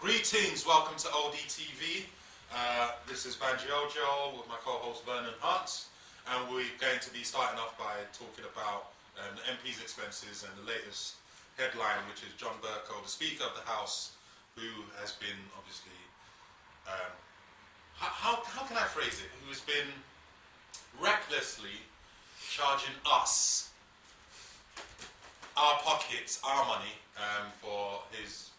Greetings, welcome to ODTV. This is Banjiojo with my co-host Vernon Hunt, and we're going to be starting off by talking about the MP's expenses and the latest headline, which is John Bercow, the Speaker of the House, who has been obviously, how can I phrase it, who has been recklessly charging us, our pockets, our money, for his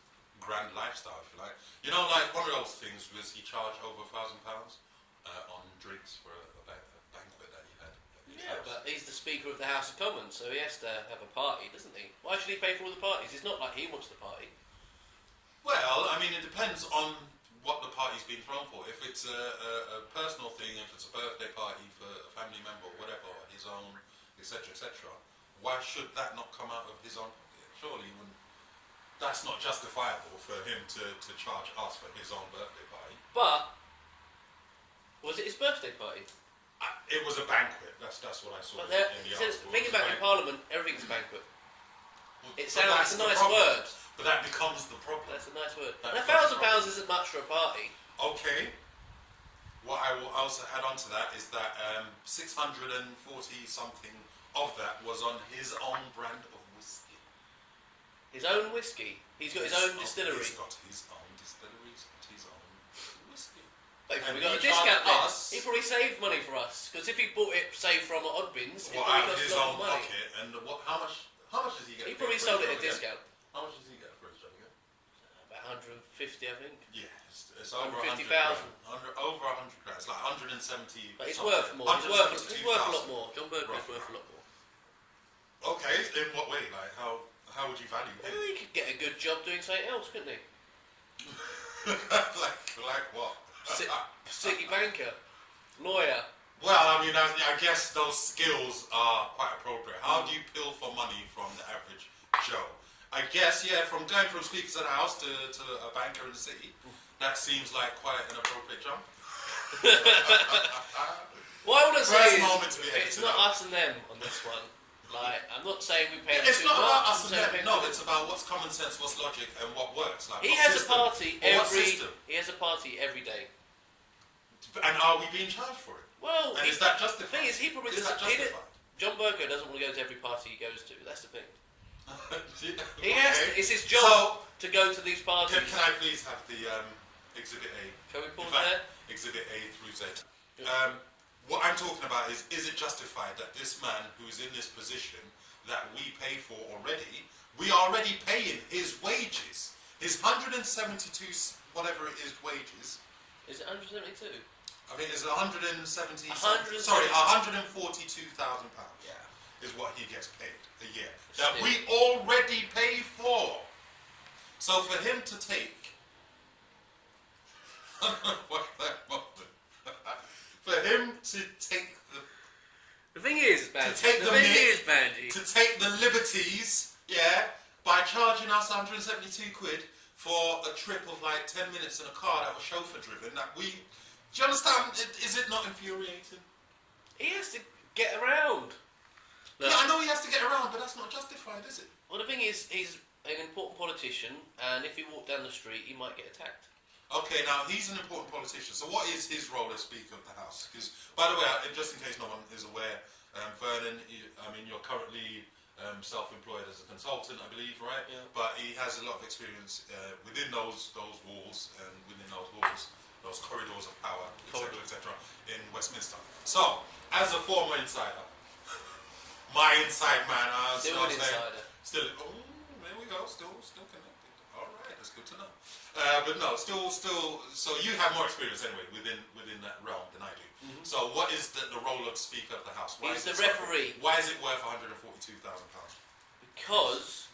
grand lifestyle, if you like. You know, like one of those things was he charged over £1,000 on drinks for a banquet that he had. Yeah, but he's the Speaker of the House of Commons, so he has to have a party, doesn't he? Why should he pay for all the parties? It's not like he wants the party. Well, I mean, it depends on what the party's been thrown for. If it's a personal thing, if it's a birthday party for a family member or whatever, his own, etc., etc., why should that not come out of his own pocket? Surely he wouldn't. That's not justifiable for him to charge us for his own birthday party. But was it his birthday party? It was a banquet. That's what I saw But in the article. Think about in Parliament, everything's a banquet. It sounds But like a nice word. But that becomes the problem. That's a nice word. That And £1,000 isn't much for a party. Okay. What I will also add on to that is that 640 something of that was on his own brand of whiskey. His own whiskey. He's got his own distillery. He's got his own distillery. He's got his own whiskey. But he probably And got a he discount charged then. us- He probably saved money for us. Because if he bought it, say, from Oddbins, it Well, probably out of cost his a lot own of money. pocket. And how much does he get? He probably sold it at a discount. How much does he get for his job again? About 150, I think. Yeah, it's over 150,000. 100,000. Over 100 grand. It's like 170. But it's something. worth more. He's worth a lot more. John Bercow's Roughly. worth a lot more. Okay, in what way? Like how would you value him? Well, he could get a good job doing something else, couldn't he? like what? City banker, lawyer. Well, I mean, I guess those skills are quite appropriate. How do you pilfer money from the average Joe? I guess, yeah, from going from Speaker of the House to a banker in the city, that seems like quite an appropriate jump. What I want to say moment to is, be it's edited not out. us and them on this one. Like, I'm not saying we pay him It's too not much. about us I'm and saying them. pay him No, too it's about what's common sense, what's logic, and what works. Like He what has system, a party or what every. system. He has a party every day. And are we being charged for it? Well, And is that justified? the thing is, he probably Is that doesn't. justified? John Bercow doesn't want to go to every party he goes to. That's the thing. He Okay. has to. It's his job to go to these parties. Can I please have the Exhibit A? Shall we pause In fact, there? Exhibit A through Z. What I'm talking about is it justified that this man who is in this position that we pay for already, we are already paying his wages, his 172 whatever it is wages. Is it 172? I think it's 170. 170. Sorry, 142,000 pounds. Yeah. Is what he gets paid a year that we already pay for. So for him to take for him to take The thing is, Banji. to take The thing is, Banji. to take the liberties, yeah, by charging us 172 quid for a trip of like 10 minutes in a car that was chauffeur driven. That we, do you understand? Is it not infuriating? He has to get around. Look, Yeah, I know he has to get around, but that's not justified, is it? well, the thing is, he's an important politician, and if he walked down the street, he might get attacked. Okay, now he's an important politician. So what is his role as Speaker of the House? Because, by the way, just in case no one is aware, Vernon, you're currently self-employed as a consultant, I believe, right? Yeah. But he has a lot of experience within those walls and within those corridors of power, etc., in Westminster. So, as a former insider, my inside man, Still an insider. Still, oh, there we go. Still connected. All right, that's good to know. But no, still. So you have more experience anyway within that realm than I do. Mm-hmm. So what is the role of the Speaker of the House? He's is the it referee. Why is it worth 142,000 pounds? Because.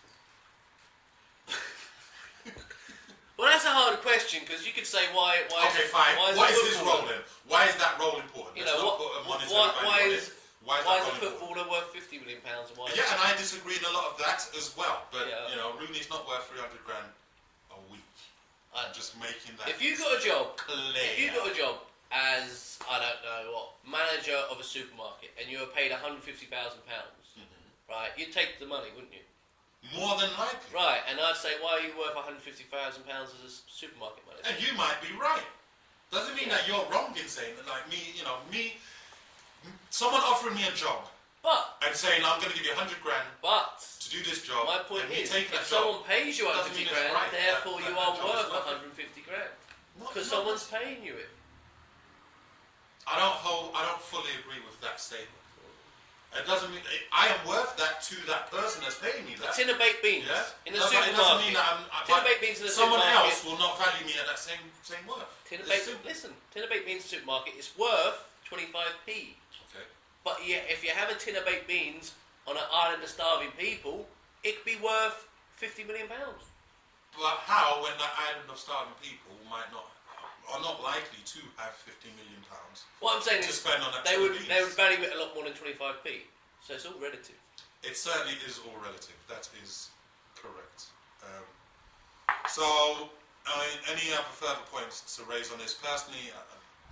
Well, that's a hard question because you could say why. Okay, fine. Why What is the his footballer- role then? Why is that role important? You Let's know, not put a monetary why value on is it. Why is why that is a role important? footballer worth £50 million? And why? Yeah, and I disagree in a lot of that as well. But Yeah. Rooney's not worth 300 grand a week. I'm just making that. If you got a job, clear. if you got a job as I don't know what manager of a supermarket and you were paid £150,000, right? You'd take the money, wouldn't you? More than likely. Right, and I'd say, why are you worth £150,000 as a supermarket manager? And you might be right. Doesn't mean that you're wrong in saying that. Like someone offering me a job But and saying I'm going to give you 100 grand to do this job. my point and me is, taking if that job, someone pays you doesn't 150 mean it's grand, right therefore that you are job is worth worth it. 150 grand No, because no, someone's paying you it. I don't fully agree with that statement. It doesn't mean I am worth that to that person that's paying me A that. tin of baked beans Yeah? in a It doesn't supermarket. mean that Tin of baked beans in a someone supermarket. else will not value me at that same worth. Tin of It's baked, simple. listen, tin of baked beans in a supermarket is worth 25p. Okay. But yeah, if you have a tin of baked beans on an island of starving people, it could be worth £50 million. But how, when that island of starving people are not likely to have £50 million What I'm saying to is, spend on that they tin of would beans? value it a lot more than 25p. So it's all relative. It certainly is all relative. That is correct. Any other further points to raise on this? Personally,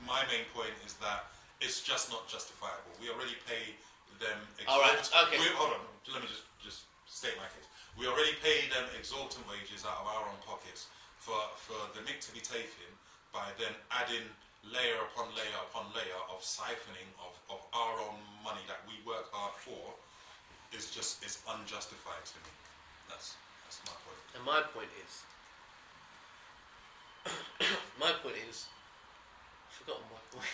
my main point is that it's just not justifiable. We already pay them All right, okay. Hold on, let me just state my case. We already pay them exorbitant wages out of our own pockets for the nick to be taken by then adding layer upon layer upon layer of siphoning of our own money that we work hard for is unjustified to me. That's my point. And my point is, I've forgotten my point.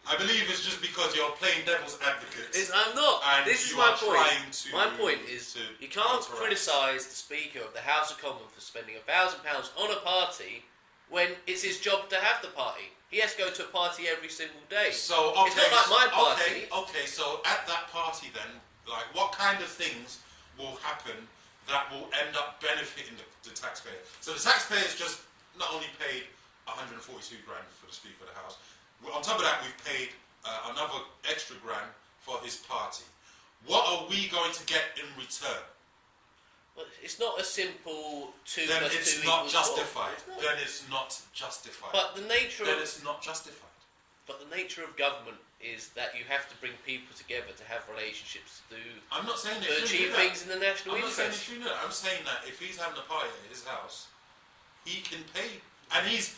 I believe it's just because you're playing devil's advocate. I'm not. And This is you my are point. trying to My point is, you can't counteract. criticise the Speaker of the House of Commons for spending £1,000 on a party when it's his job to have the party. He has to go to a party every single day. So okay, It's not like my party. Okay, so at that party then, like, what kind of things will happen that will end up benefiting the taxpayer? So the taxpayers just not only paid 142 grand for the Speaker of the House. On top of that, we've paid another extra grand for his party. What are we going to get in return? Well, it's not a simple 2 Then plus 2 it's not equals justified. 4. Then it's not justified. But the nature Then of it's not justified. But the nature of government is that you have to bring people together to have relationships to I'm not saying to they shouldn't achieve do that. things in the national I'm not saying interest. they shouldn't do that. I'm saying that if he's having a party at his house, he can pay, and he's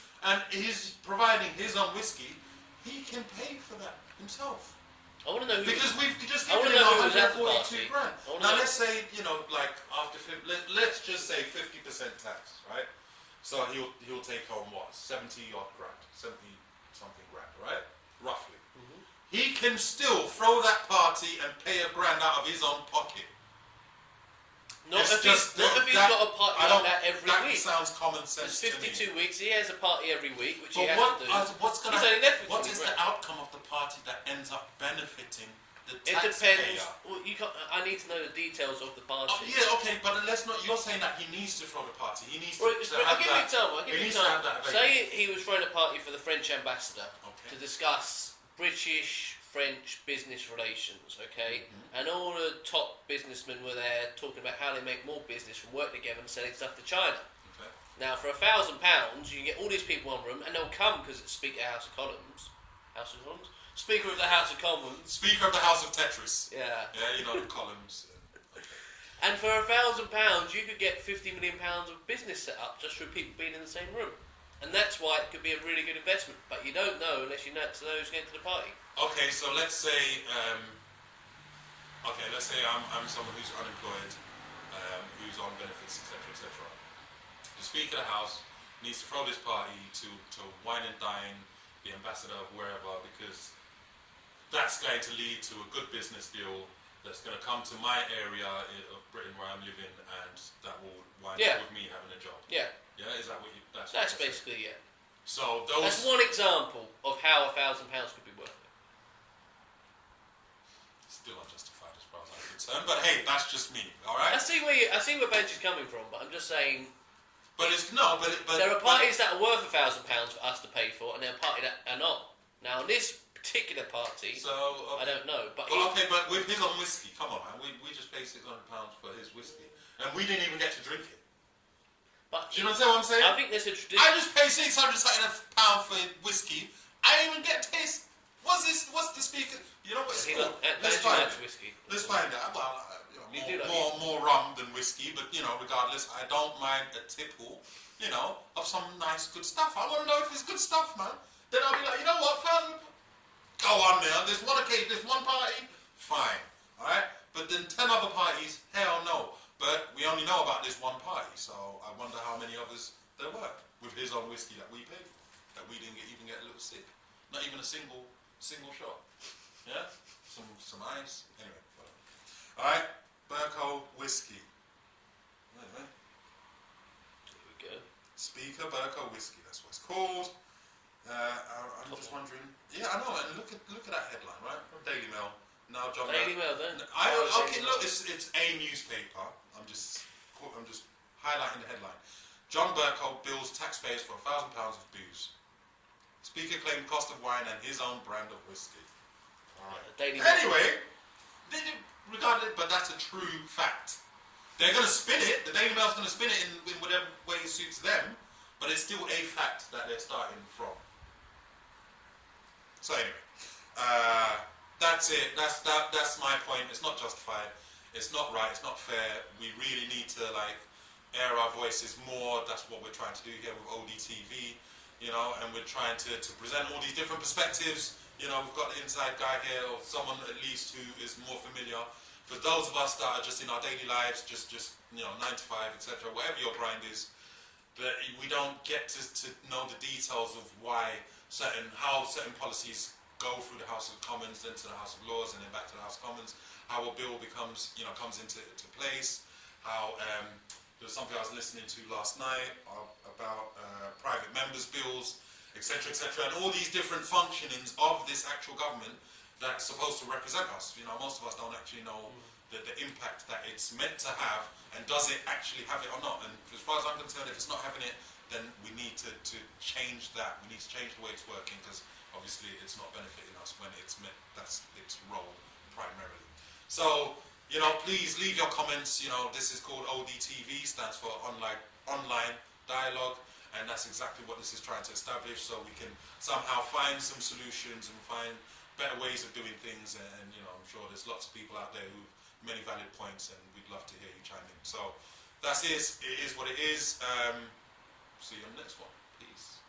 providing his own whiskey. He can pay for that himself. I want to know who. Because we've just I given wanna him know who was at the 142 party. grand. I wanna Now know- let's say, like after let's just say 50% tax, right? So he'll take home what, 70 odd grand, 70 something grand, right? Roughly. Mhm. He can still throw that party and pay a grand out of his own pocket. Not It's if just he's that- got a party I like don't- that every That week. sounds common sense There's to me. 52 weeks. He has a party every week, which he But has to do. what's going He's only left with what 20 is grand. the outcome of the party that ends up benefiting the It taxpayer? depends. Well, you can't, I need to know the details of the party. Oh, yeah, okay, but let's not. You're saying that he needs to throw the party. He needs to, Well, to I'll have give you an that. example. I'll give he you an needs to have example. that available. Say he was throwing a party for the French ambassador Okay. to discuss British-French business relations, okay? And all the top businessmen were there talking about how they make more business from working together and selling stuff to China. Okay. Now, for £1,000, you can get all these people in one room, and they'll come because it's Speaker of the House of Commons. House of Commons? Speaker of the House of Commons. Speaker of the House of Tetris. Yeah. Yeah, you know the columns. Okay. And for £1,000, you could get £50 million of business set up just through people being in the same room. And that's why it could be a really good investment. But you don't know unless you know to those going to the party. Okay, so let's say, I'm someone who's unemployed, who's on benefits, etc., etc. The Speaker of the House needs to throw this party to wine and dine the ambassador of wherever, because that's going to lead to a good business deal that's going to come to my area of Britain where I'm living, and that will wind Yeah. up with me having a job. Yeah, Yeah, is that what you? That's that's what you're saying? basically it. So That's those. one example of how £1,000 could be worth it. Still unjustified as far as I'm concerned, but hey, that's just me. All I right. see where Bench is coming from, but I'm just saying But it's no, but there are parties that are worth £1,000 for us to pay for, and there are parties that are not. Now, on this particular party, So I don't know, but but with his own whiskey, come on, man, we just paid £600 for his whiskey, and we didn't even get to drink it. Do you understand what I'm saying? I think there's a tradition. I just paid £600 for whiskey. I didn't even get a taste. What's this? What's the speaker? You know what it's He called? likes whiskey. Let's find out. Well, You do like more rum than whiskey, but regardless, I don't mind a tipple, of some nice good stuff. I want to know if it's good stuff, man. Then I'll be like, you know what, fam? Go on now. There's one occasion, there's one party, fine, all right. But then 10 other parties, hell no. But we only know about this one party, so I wonder how many others there were with his own whiskey that we paid for, that we didn't even get a little sip, not even a single shot. Yeah, some ice. Anyway, whatever. All right, Bercow whiskey. Anyway, There we go. Speaker Bercow whiskey. That's what it's called. I'm just wondering. Yeah, I know. And look at that headline, right? From Daily Mail. Now, John. Daily Mail, then. Okay, look, it's a newspaper. I'm just highlighting the headline. John Bercow bills taxpayers for £1,000 of booze. Speaker claimed cost of wine and his own brand of whiskey. All right. Daily Mail. Anyway, regardless, but that's a true fact. They're going to spin it. The Daily Mail's going to spin it in whatever way it suits them, but it's still a fact that they're starting from. So anyway, that's it. That's my point. It's not justified. It's not right. It's not fair. We really need to air our voices more. That's what we're trying to do here with ODTV. And we're trying to present all these different perspectives. We've got the inside guy here, or someone at least who is more familiar. For those of us that are just in our daily lives, just 9 to 5, etc., whatever your grind is, that we don't get to know the details of how certain policies go through the House of Commons, then to the House of Lords, and then back to the House of Commons. How a bill comes into place. How there was something I was listening to last night about private members' bills, etc., etc., and all these different functionings of this actual government that's supposed to represent us. Most of us don't actually know the impact that it's meant to have, and does it actually have it or not. And as far as I'm concerned, if it's not having it, then we need to change that. We need to change the way it's working, because obviously it's not benefiting us when that's its role primarily. So, please leave your comments. This is called ODTV, stands for online dialogue, and that's exactly what this is trying to establish, so we can somehow find some solutions and find better ways of doing things. And I'm sure there's lots of people out there who have many valid points, and we'd love to hear you chime in. So it is what it is. See you on the next one. Peace.